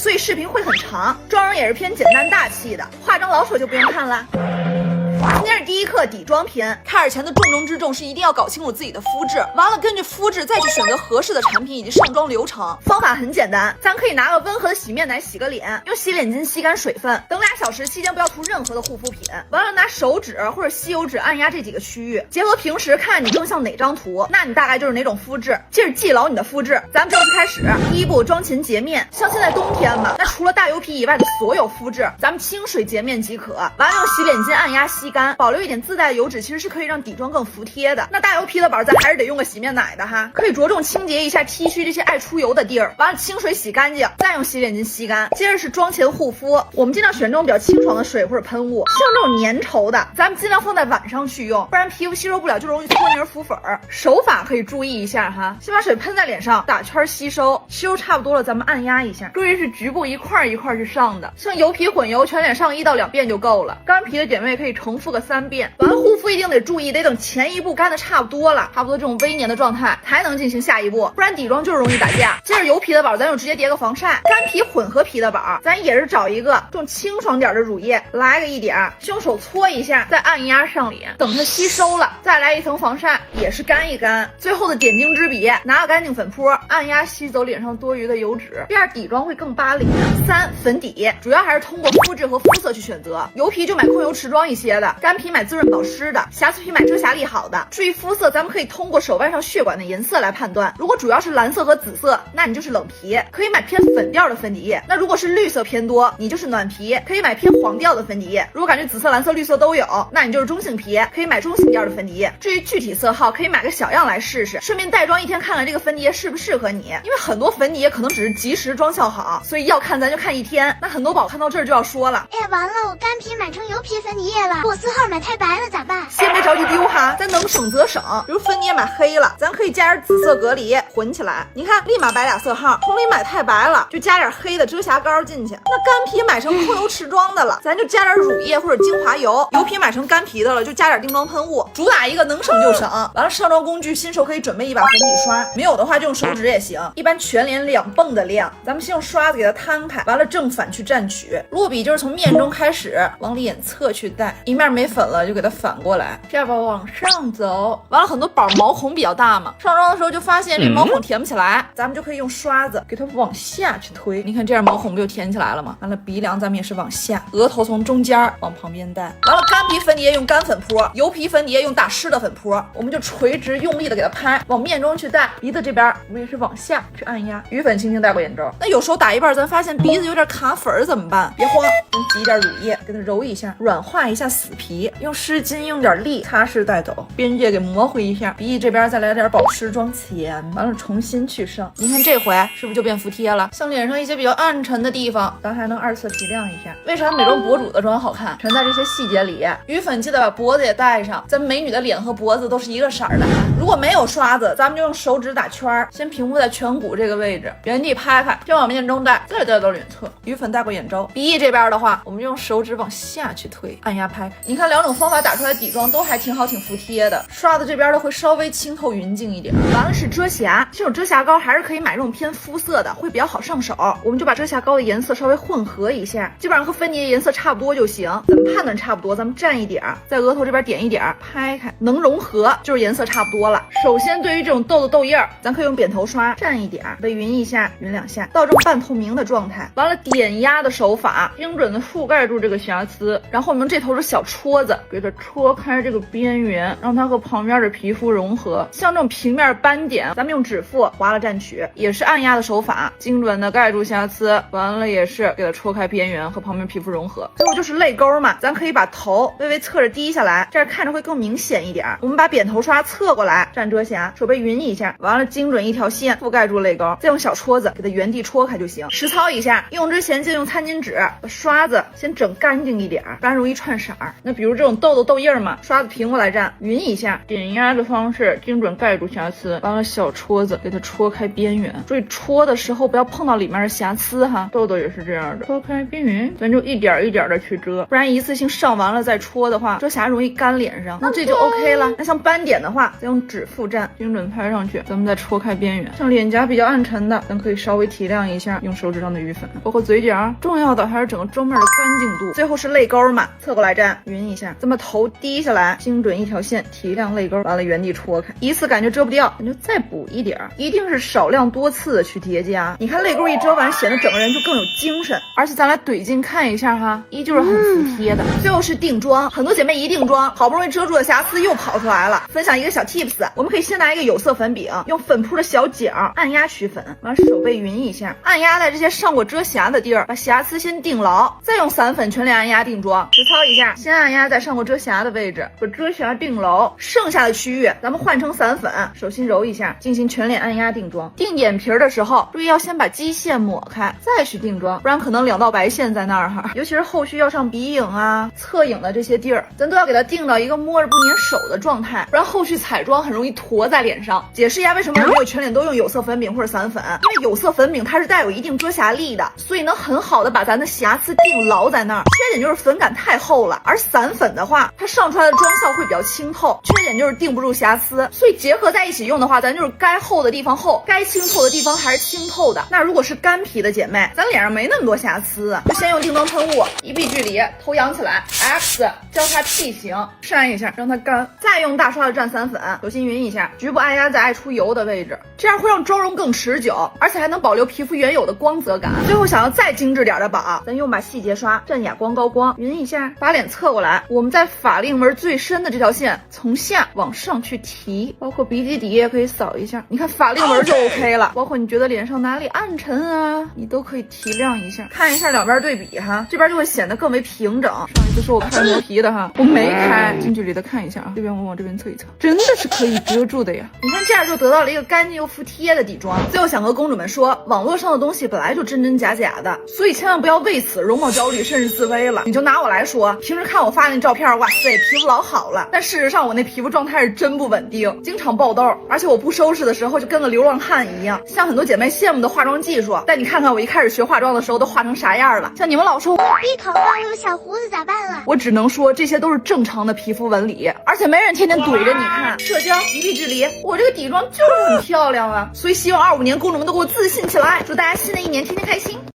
所以视频会很长，妆容也是偏简单大气的，化妆老手就不用看了。今天是第一课底妆篇，开始前的重中之重是一定要搞清楚自己的肤质，完了根据肤质再去选择合适的产品以及上妆流程。方法很简单，咱可以拿个温和的洗面奶洗个脸，用洗脸巾吸干水分，等2小时期间不要涂任何的护肤品，完了拿手指或者吸油纸按压这几个区域，结合平时看你更像哪张图，那你大概就是哪种肤质。接着记牢你的肤质，咱们正式开始。第一步，妆前洁面，像现在冬天嘛，那除了大油皮以外的所有肤质，咱们清水洁面即可，完了用洗脸巾按压吸干，保留一点自带的油脂，其实是可以让底妆更服帖的。那大油皮的宝，咱还是得用个洗面奶的哈，可以着重清洁一下 T 区这些爱出油的地儿，完了清水洗干净，再用洗脸巾吸干。接着是妆前护肤，我们尽量选这种比较清爽的水或者喷雾，像这种粘稠的，咱们尽量放在晚上去用，不然皮肤吸收不了就容易脱泥浮粉。手法可以注意一下哈，先把水喷在脸上，打圈吸收，吸收差不多了，咱们按压一下，注意是局部一块一块去上的，像油皮混油，全脸上1到2遍就够了。干皮的点位可以重复个3遍。完了护肤一定得注意，得等前一步干的差不多了，差不多这种微粘的状态才能进行下一步，不然底妆就是容易打架。接着油皮的宝，咱就直接叠个防晒。干皮混合皮的宝，咱也是找一个这种清爽点的乳液，来个1点，用手搓一下，再按压上脸，等它吸收了，再来一层防晒，也是干一干。最后的点睛之笔，拿个干净粉扑，按压吸走脸上多余的油脂，这样底妆会更扒脸。3、粉底，主要还是通过肤质和肤色去选择，油皮就买控油持妆一些的，干皮买滋润保湿的，瑕疵皮买遮瑕力好的。至于肤色，咱们可以通过手腕上血管的颜色来判断，如果主要是蓝色和紫色，那你就是冷皮，可以买偏粉调的粉底液。那如果是绿色偏多，你就是暖皮，可以买偏黄调的粉底液。如果感觉紫色、蓝色、绿色都有，那你就是中性皮，可以买中性调的粉底液。至于具体色号，可以买个小样来试试，顺便带妆一天看看这个粉底液适不适合你。因为很多粉底液可能只是即时妆效好，所以要看咱就看一天。那很多宝看到这儿就要说了，哎，完了，我干皮买成油皮粉底液了，我4号买太白了咋办？先别着急丢哈，咱能省则省。比如粉底液买黑了，咱可以加点紫色隔离混起来，你看立马白俩色号。同理买太白了，就加点黑的遮瑕膏进去。那干皮买成控油持妆的了，咱就加点乳液或者精华油。油皮买成干皮的了，就加点定妆喷雾。主打一个能省就省。完了上妆工具，新手可以准备一把粉底刷，没有的话就用手指也行。一般全脸2泵的量，咱们先用刷子给它摊开，完了正反去蘸取。落笔就是从面中开始往脸侧去带，一面没粉了就给它反过来，这边往上走。完了很多宝毛孔比较大嘛，上妆的时候就发现这毛孔填不起来，咱们就可以用刷子给它往下去推。你看这样毛孔不就填起来了吗？完了鼻梁咱们也是往下，额头从中间往旁边带。完了干皮粉底液用干粉扑，油皮粉底液用打湿的粉扑，我们就垂直用力的给它拍，往面中去带。鼻子这边我们也是往下去按压，余粉轻轻带过眼周。那有时候打一半咱发现鼻子有点卡粉怎么办？别慌，先挤一点乳液给它揉一下，软化一下死皮，用湿巾用点力擦拭带走，边界给模糊一下。鼻翼这边再来点保湿妆前，完了重新去上。你看这回是不是就变服帖了？像脸上一些比较暗沉的地方，咱还能2次提亮一下。为啥美妆博主的妆好看？全在这些细节里。余粉记得把脖子也带上，咱美女的脸和脖子都是一个色的。如果没有刷子，咱们就用手指打圈，先平铺在颧骨这个位置，原地拍拍，先往面中带，再带到脸侧。余粉带过眼周。鼻翼这边的话，我们用手指往下去推，按压拍开。你看2种方法打出来底妆都还挺好，挺服帖的。刷子这边的会稍微清透匀净一点。完了是遮瑕，这种遮瑕膏还是可以买这种偏肤色的，会比较好上手。我们就把遮瑕膏的颜色稍微混合一下，基本上和粉底液颜色差不多就行。咱们判断差不多，咱们蘸一点，在额头这边点一点，拍开，能融合就是颜色差不多了。首先对于这种痘痘痘印，咱可以用扁头刷蘸一点，被匀一下，匀2下，到这种半透明的状态。完了点压的手法，精准的覆盖住这个瑕疵，然后我们用这头是小戳子给它戳开这个边缘，让它和旁边的皮肤融合。像这种平面斑点，咱们用指腹划了蘸取，也是按压的手法，精准的盖住瑕疵，完了也是给它戳开边缘和旁边皮肤融合。最后就是泪沟嘛，咱可以把头微微侧着低下来，这样看着会更明显一点。我们把扁头刷侧过来蘸遮瑕，手背匀一下，完了精准一条线覆盖住泪沟，再用小戳子给它原地戳开就行。实操一下，用之前记得用餐巾纸把刷子先整干净一点，不然容易串色儿。那比如这种痘痘痘印嘛，刷子平过来蘸，匀一下，点压的方式精准盖住瑕疵，完了小戳子给它戳开边缘，注意戳的时候不要碰到里面的瑕疵哈。痘痘也是这样的，戳开边缘，咱就一点一点的去遮，不然一次性上完了再戳的话，遮瑕容易干脸上，那这就 OK 了。那像斑点的话，再用指腹蘸，精准拍上去，咱们再戳开边缘。像脸颊比较暗沉的，咱可以稍微提亮一下，用手指上的余粉，包括嘴角，重要的还是整个妆面的干净度。最后是泪沟嘛，侧过来蘸，匀一下，咱们头低下来，精准一条线提亮泪沟，完了原地戳开，一次感觉遮不掉，咱就再补一点，一定是少量多次的去叠加。你看泪沟一遮完，显得整个人就更有精神。而且咱来怼近看一下哈，依旧是很服帖的。最后是定妆，很多姐妹一定妆，好不容易遮住的瑕疵又跑出来了。分享一个小 tips， 我们可以先拿一个有色粉饼，用粉扑的小角按压取粉，完手背匀一下，按压在这些上过遮瑕的地儿，把瑕疵先定牢，再用散粉全脸按压定妆。实操一下，先按压在上过遮瑕的位置，把遮瑕定牢，剩下的区域咱们换成散粉，手心揉一下，进行全脸按压定妆。定眼皮的时候，注意要先把基线抹开，再去定妆，不然可能2道白线在那儿哈。尤其是后续要上鼻影啊、侧影的这些地儿，咱都要给它定到一个摸着不粘手的状态，不然后续彩妆很容易坨在脸上。解释一下为什么没有全脸都用有色粉饼或者散粉，因为有色粉饼它是带有一定遮瑕力的，所以能很好的把咱的瑕疵定牢在那儿。缺点就是粉感太厚了，而散粉的话，它上出来的妆效会比较清透，缺点就是定不住瑕疵。所以结合在一起用的话，咱就是该厚的地方厚，该清透的地方还是清透的。那如果是干皮的姐妹，咱脸上没那么多瑕疵，就先用定妆喷雾，一臂距离，头扬起来 ，X 交叉 T 型，扇一下让它干，再用大刷子蘸散粉，手心匀一下，局部按压在爱出油的位置，这样会让妆容更持久，而且还能保留皮肤原有的光泽感。最后想要再精致点的把，咱用把细节刷蘸哑光高光，匀一下，把脸侧过来，我们在法令纹最深的这条线从下往上去提，包括鼻基底也可以扫一下，你看法令纹就 OK 了。包括你觉得脸上哪里暗沉啊，你都可以提亮一下，看一下两边对比哈，这边就会显得更为平整。上一次说我开磨皮的哈，我没开，近距离的看一下啊，这边我往这边侧一侧，真的是可以遮住的呀。你看这样就得到了一个干净又服帖的底妆。最后想和公主们说，网络上的东西本来就真真假假的，所以千万不要为此容貌焦虑甚至自卑了。你就拿我来说，平时看我发那照片，哇塞，皮肤老好了，但事实上我那皮肤状态是真不稳定，经常爆痘，而且我不收拾的时候就跟个流浪汉一样。像很多姐妹羡慕的化妆技术，但你看看我一开始学化妆的时候都化成啥样了。像你们老说一口忘了有小胡子咋办了？我只能说这些都是正常的皮肤纹理，而且没人天天怼着你看。社交一臂之离，我这个底妆就是很漂亮啊，所以希望25年公主们都给我自信起来，祝大家新的一年天天开心。